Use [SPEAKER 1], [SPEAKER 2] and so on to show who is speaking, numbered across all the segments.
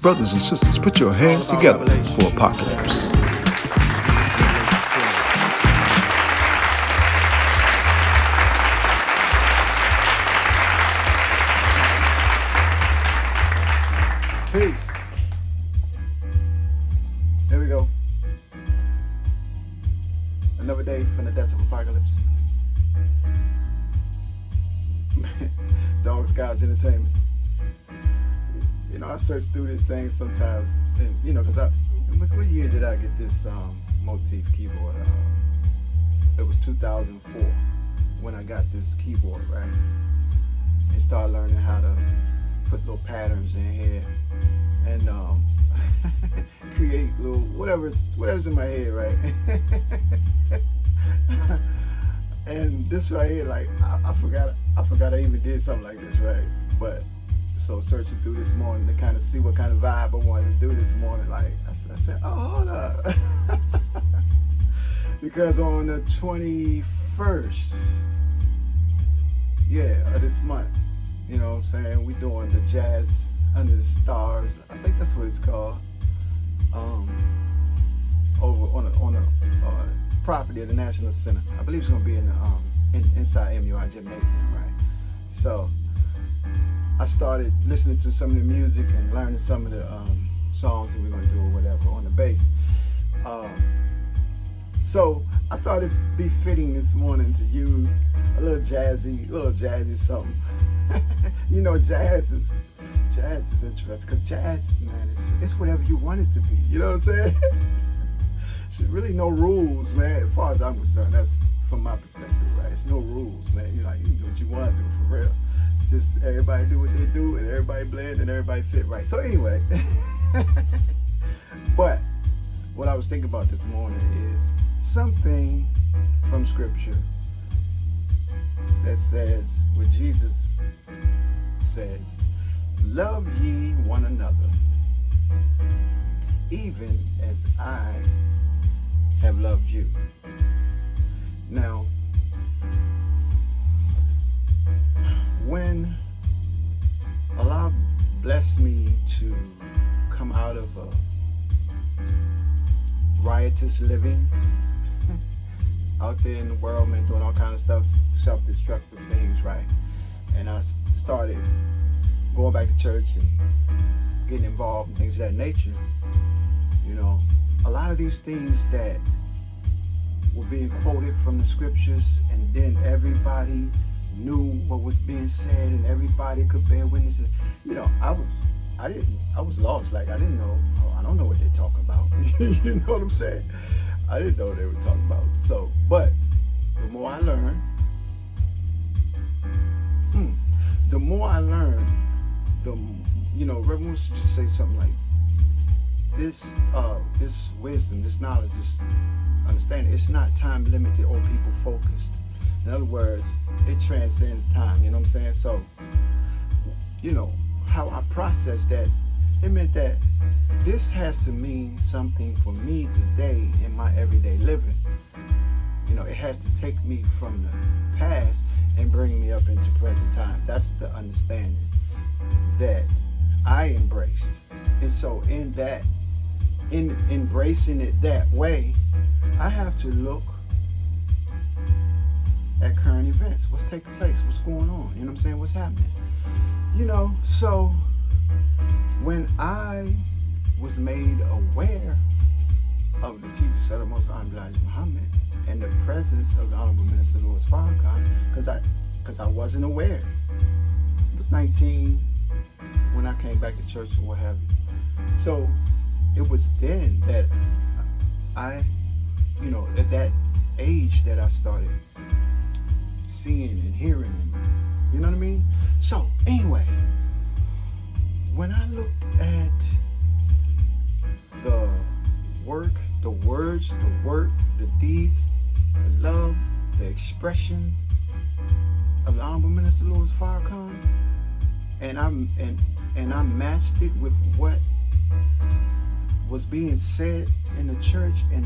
[SPEAKER 1] Brothers and sisters, put your hands together for Apocalypse.
[SPEAKER 2] Peace. Here we go. Another day from the deaths of Apocalypse. Dogs, Guys, Entertainment. You know, I search through this thing sometimes, and you know, because what year did I get this motif keyboard? It was 2004 when I got this keyboard, right? And started learning how to put little patterns in here and create little whatever's in my head, right? And this right here, like I forgot I even did something like this, right? But so searching through this morning to kind of see what kind of vibe I wanted to do this morning, like I said, oh, hold up. Because on the 21st, of this month, you know what I'm saying, we doing the Jazz Under the Stars, I think that's what it's called, over on a property of the National Center. I believe it's gonna be in the inside MUI Gymnasium, right? So I started listening to some of the music and learning some of the songs that we're gonna do or whatever on the bass. So I thought it'd be fitting this morning to use a little jazzy something. You know, jazz is interesting because jazz, man, it's whatever you want it to be. You know what I'm saying? There's really no rules, man. As far as I'm concerned, that's from my perspective, right? It's no rules, man. You know, you can do what you want to do for real. Just everybody do what they do, and everybody blend, and everybody fit right. So anyway, but what I was thinking about this morning is something from Scripture that says, what Jesus says, love ye one another, even as I have loved you. Now, when Allah blessed me to come out of a riotous living out there in the world, man, doing all kind of stuff, self-destructive things, right? And I started going back to church and getting involved in things of that nature. You know, a lot of these things that were being quoted from the scriptures, and then everybody knew what was being said and everybody could bear witness. You know, I was lost. Like, I didn't know, I don't know what they're talking about. You know what I'm saying? I didn't know what they were talking about. So, but the more I learned, you know, Reverend used to just say something like, this wisdom, this knowledge, this understanding, it's not time limited or people focused. In other words, it transcends time, you know what I'm saying? So, you know, how I processed that, it meant that this has to mean something for me today in my everyday living. You know, it has to take me from the past and bring me up into present time. That's the understanding that I embraced. And so in that, in embracing it that way, I have to look at current events. What's taking place? What's going on? You know what I'm saying? What's happening? You know, so when I was made aware of the teachings of the Most Honorable Elijah Muhammad and the presence of the Honorable Minister Louis Farrakhan, because I wasn't aware. I was 19 when I came back to church or what have you. So it was then that I, you know, at that age that I started seeing and hearing, and you know what I mean? So anyway, when I looked at the work, the words, the work, the deeds, the love, the expression of the Honorable Minister Louis Farrakhan, and I matched it with what was being said in the church, and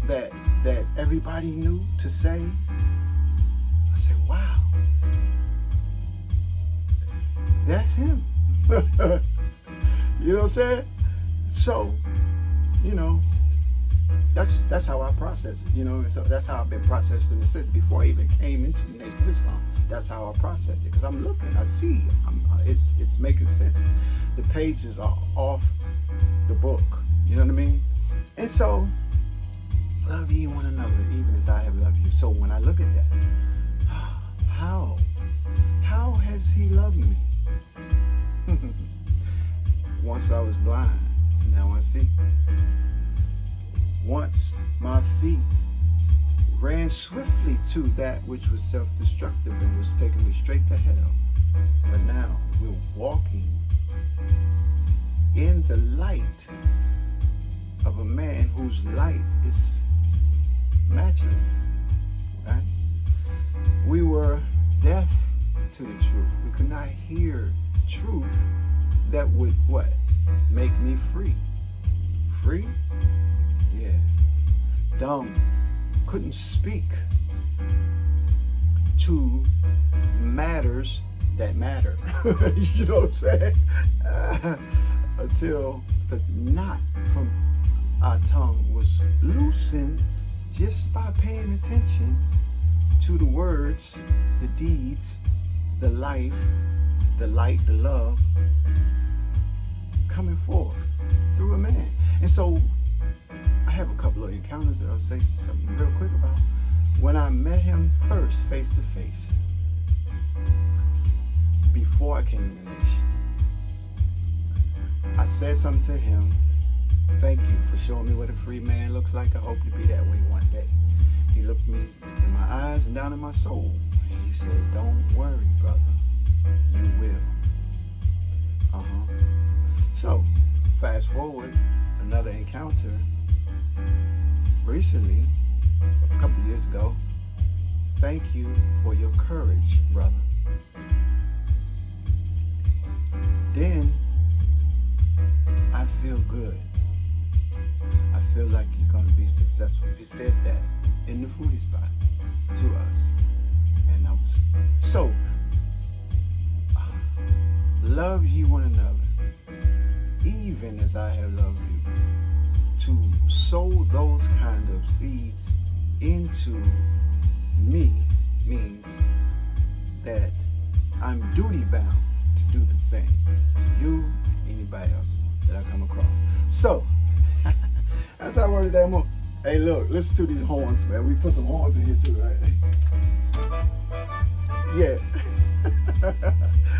[SPEAKER 2] that everybody knew to say, I said, wow, that's him. You know what I'm saying? So, you know, that's how I process it. You know, and so that's how I've been processed in the sense before I even came into the Nation of Islam. That's how I processed it because I'm looking, I see, it's making sense. The pages are off the book. You know what I mean? And so, love ye one another even as I have loved you. So when I look at that, how has he loved me? Once I was blind, now I see. Once my feet ran swiftly to that which was self-destructive and was taking me straight to hell. But now we're walking in the light of a man whose light is matchless, right? We were deaf to the truth. We could not hear truth that would what? Make me free. Free? Yeah. Dumb. Couldn't speak to matters that matter. You know what I'm saying? Until the knot from our tongue was loosened just by paying attention to the words, the deeds, the life, the light, the love coming forth through a man. And so I have a couple of encounters that I'll say something real quick about. When I met him first, face to face, before I came to the nation, I said something to him. Thank you for showing me what a free man looks like. I hope to be that way one day. He looked me in my eyes and down in my soul. And he said, don't worry, brother. You will. So, fast forward, another encounter recently, a couple of years ago. Thank you for your courage, brother. Then, I feel good. I feel like you're going to be successful. He said that in the foodie spot to us. And I was, so, love ye one another, even as I have loved you. To sow those kind of seeds into me means that I'm duty bound to do the same to you, anybody else that I come across. So, that's how I worded that more. Hey, look, listen to these horns, man. We put some horns in here too, right? Yeah.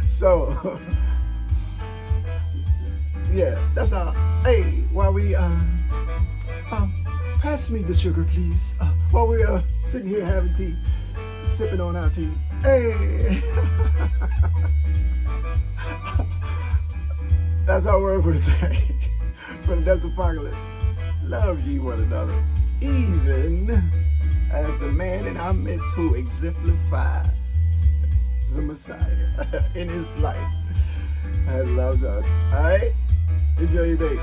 [SPEAKER 2] So, yeah, that's how. Hey, while we pass me the sugar, please. While we're sitting here having tea, sipping on our tea. Hey. That's our word for today. For the Death Apocalypse. Love ye one another, even as the man in our midst who exemplified the Messiah in his life has loved us. All right? Enjoy your day.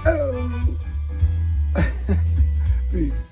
[SPEAKER 2] Oh. Peace.